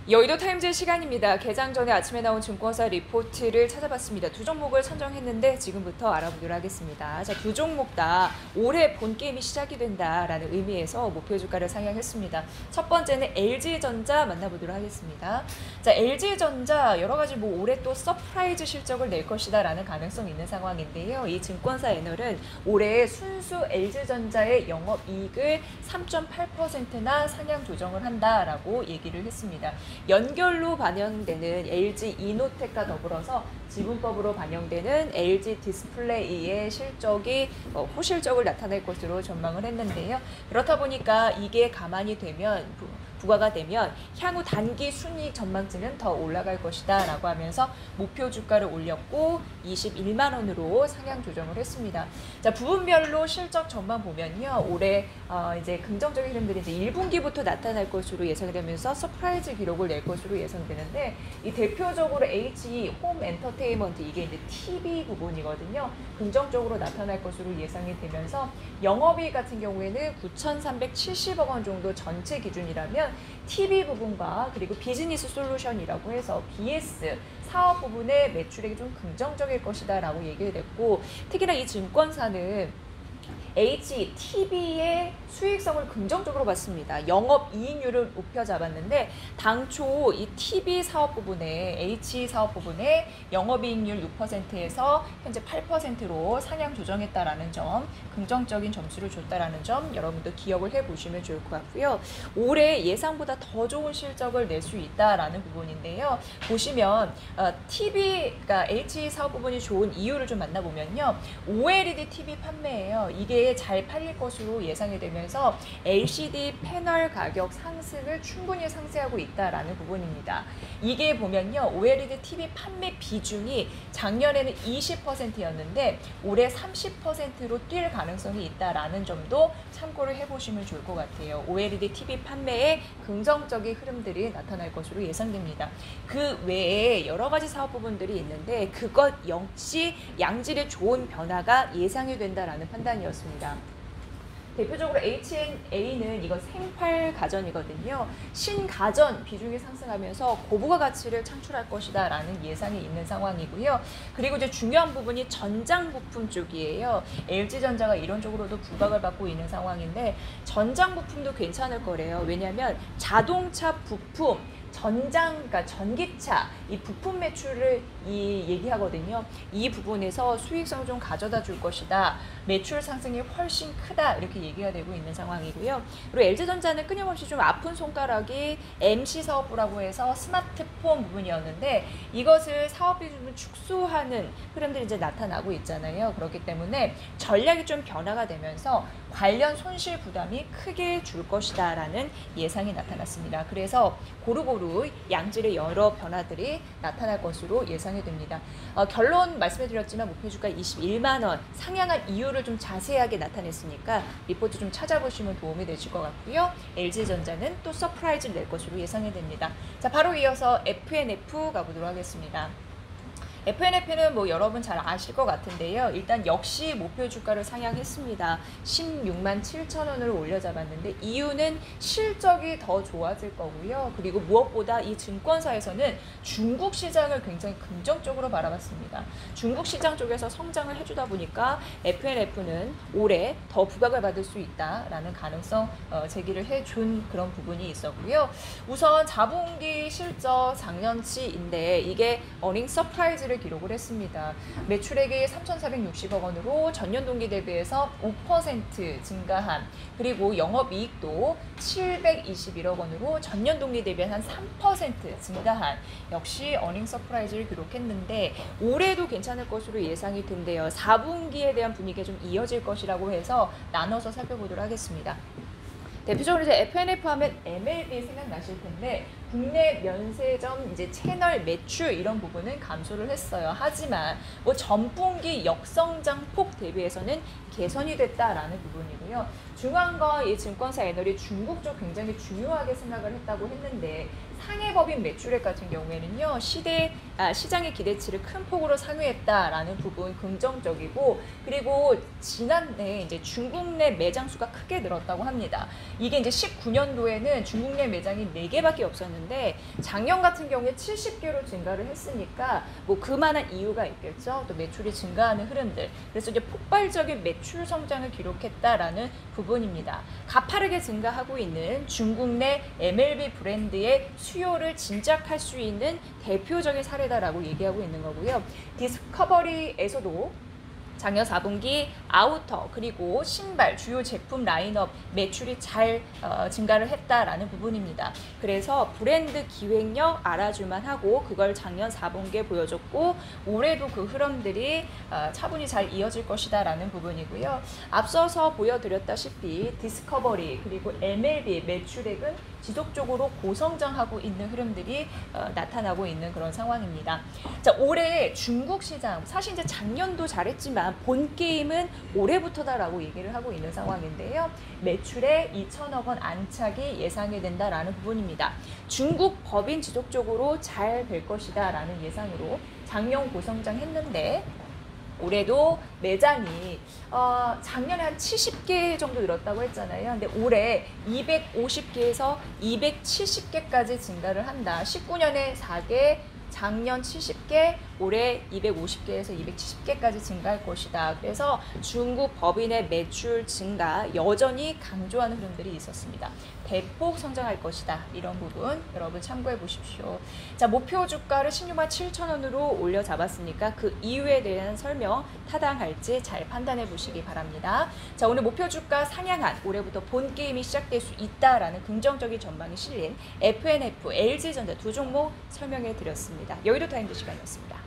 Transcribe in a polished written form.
여의도 타임즈 시간입니다. 개장 전에 아침에 나온 증권사 리포트를 찾아봤습니다. 두 종목을 선정했는데 지금부터 알아보도록 하겠습니다. 자, 두 종목 다 올해 본게임이 시작이 된다라는 의미에서 목표 주가를 상향했습니다. 첫 번째는 LG전자 만나보도록 하겠습니다. 자, LG전자 여러 가지 올해 또 서프라이즈 실적을 낼 것이다라는 가능성이 있는 상황인데요. 이 증권사 애널은 올해 순수 LG전자의 영업이익을 3.8%나 상향 조정을 한다라고 얘기를 했습니다. 연결로 반영되는 LG 이노텍과 더불어서 지분법으로 반영되는 LG 디스플레이의 실적이 호실적을 나타낼 것으로 전망을 했는데요. 그렇다 보니까 이게 가만히 되면 부과가 되면 향후 단기 순이익 전망치는 더 올라갈 것이다 라고 하면서 목표 주가를 올렸고 21만 원으로 상향 조정을 했습니다. 자, 부분별로 실적 전망 보면요. 올해 이제 긍정적인 흐름들이 이제 1분기부터 나타날 것으로 예상되면서 서프라이즈 기록을 낼 것으로 예상되는데 이 대표적으로 HE 홈 엔터테인먼트 이게 이제 TV 부분이거든요. 긍정적으로 나타날 것으로 예상이 되면서 영업이익 같은 경우에는 9,370억 원 정도 전체 기준이라면 TV 부분과 그리고 비즈니스 솔루션이라고 해서 BS 사업 부분의 매출액이 좀 긍정적일 것이다 라고 얘기를 했고, 특히나 이 증권사는 HTB의 수익성을 긍정적으로 봤습니다. 영업이익률을 높여 잡았는데 당초 이 TV 사업 부분에 HE 사업 부분에 영업이익률 6%에서 현재 8%로 상향 조정했다라는 점, 긍정적인 점수를 줬다라는 점 여러분도 기억을 해보시면 좋을 것 같고요. 올해 예상보다 더 좋은 실적을 낼 수 있다라는 부분인데요. 보시면 그러니까 HE 사업 부분이 좋은 이유를 좀 만나보면요. OLED TV 판매예요. 이게 잘 팔릴 것으로 예상이 되면서 LCD 패널 가격 상승을 충분히 상쇄하고 있다라는 부분입니다. 이게 보면요. OLED TV 판매 비중이 작년에는 20%였는데 올해 30%로 뛸 가능성이 있다라는 점도 참고를 해보시면 좋을 것 같아요. OLED TV 판매에 긍정적인 흐름들이 나타날 것으로 예상됩니다. 그 외에 여러 가지 사업 부분들이 있는데 그것 역시 양질의 좋은 변화가 예상이 된다라는 판단이었습니다. 대표적으로 H&A는 이건 생활 가전이거든요. 신가전 비중이 상승하면서 고부가 가치를 창출할 것이다 라는 예상이 있는 상황이고요. 그리고 이제 중요한 부분이 전장 부품 쪽이에요. LG전자가 이런 쪽으로도 부각을 받고 있는 상황인데 전장 부품도 괜찮을 거래요. 왜냐하면 자동차 부품 그러니까 전기차 이 부품 매출을 얘기하거든요. 이 부분에서 수익성을 좀 가져다 줄 것이다. 매출 상승이 훨씬 크다. 이렇게 얘기가 되고 있는 상황이고요. 그리고 LG전자는 끊임없이 좀 아픈 손가락이 MC 사업부라고 해서 스마트폰 부분이었는데 이것을 사업 비중을 축소하는 흐름들이 이제 나타나고 있잖아요. 그렇기 때문에 전략이 좀 변화가 되면서 관련 손실 부담이 크게 줄 것이다 라는 예상이 나타났습니다. 그래서 고루고루 양질의 여러 변화들이 나타날 것으로 예상이 됩니다. 결론 말씀해드렸지만 목표주가 21만 원 상향한 이유를 좀 자세하게 나타냈으니까 리포트 좀 찾아보시면 도움이 되실 것 같고요. LG전자는 또 서프라이즈를 낼 것으로 예상이 됩니다. 자, 바로 이어서 FNF 가보도록 하겠습니다. FNF는 여러분 잘 아실 것 같은데요. 일단 역시 목표 주가를 상향했습니다. 16만 7천 원을 올려잡았는데 이유는 실적이 더 좋아질 거고요. 그리고 무엇보다 이 증권사에서는 중국 시장을 굉장히 긍정적으로 바라봤습니다. 중국 시장 쪽에서 성장을 해주다 보니까 FNF는 올해 더 부각을 받을 수 있다라는 가능성 제기를 해준 그런 부분이 있었고요. 우선 4분기 실적 작년치인데 이게 어닝 서프라이즈를 기록을 했습니다. 매출액이 3,460억 원으로 전년 동기 대비해서 5% 증가한, 그리고 영업이익도 721억 원으로 전년 동기 대비 한 3% 증가한, 역시 어닝 서프라이즈를 기록했는데 올해도 괜찮을 것으로 예상이 된대요. 4분기에 대한 분위기가 좀 이어질 것이라고 해서 나눠서 살펴보도록 하겠습니다. 대표적으로 이제 FNF 하면 MLB 생각나실 텐데 국내 면세점 이제 채널 매출 이런 부분은 감소를 했어요. 하지만 전분기 역성장폭 대비해서는 개선이 됐다라는 부분이고요. 중요한 건 이 증권사 애널이 중국 쪽 굉장히 중요하게 생각을 했다고 했는데 상해법인 매출액 같은 경우에는요, 시장의 기대치를 큰 폭으로 상회했다라는 부분 긍정적이고, 그리고 지난해 이제 중국 내 매장 수가 크게 늘었다고 합니다. 이게 이제 19년도에는 중국 내 매장이 4개밖에 없었는데 작년 같은 경우에 70개로 증가를 했으니까 뭐 그만한 이유가 있겠죠. 또 매출이 증가하는 흐름들. 그래서 이제 폭발적인 매출 성장을 기록했다라는 부분입니다. 가파르게 증가하고 있는 중국 내 MLB 브랜드의 수요를 진작할 수 있는 대표적인 사례다라고 얘기하고 있는 거고요. 디스커버리에서도 작년 4분기 아우터 그리고 신발 주요 제품 라인업 매출이 잘 증가를 했다라는 부분입니다. 그래서 브랜드 기획력 알아줄만 하고 그걸 작년 4분기에 보여줬고 올해도 그 흐름들이 차분히 잘 이어질 것이다 라는 부분이고요. 앞서서 보여드렸다시피 디스커버리 그리고 MLB 매출액은 지속적으로 고성장하고 있는 흐름들이 나타나고 있는 그런 상황입니다. 자, 올해 중국 시장 사실 이제 작년도 잘했지만 본 게임은 올해부터다라고 얘기를 하고 있는 상황인데요. 매출에 2천억 원 안착이 예상이 된다라는 부분입니다. 중국 법인 지속적으로 잘 될 것이다라는 예상으로 작년 고성장했는데 올해도 매장이 작년에 한 70개 정도 늘었다고 했잖아요. 근데 올해 250개에서 270개까지 증가를 한다. 19년에 4개, 작년 70개, 올해 250개에서 270개까지 증가할 것이다. 그래서 중국 법인의 매출 증가 여전히 강조하는 흐름들이 있었습니다. 대폭 성장할 것이다. 이런 부분 여러분 참고해 보십시오. 자, 목표 주가를 16만 7천 원으로 올려 잡았으니까 그 이유에 대한 설명 타당할지 잘 판단해 보시기 바랍니다. 자, 오늘 목표 주가 상향한 올해부터 본 게임이 시작될 수 있다라는 긍정적인 전망이 실린 FNF, LG전자 두 종목 설명해 드렸습니다. 여의도 타임즈 시간이었습니다.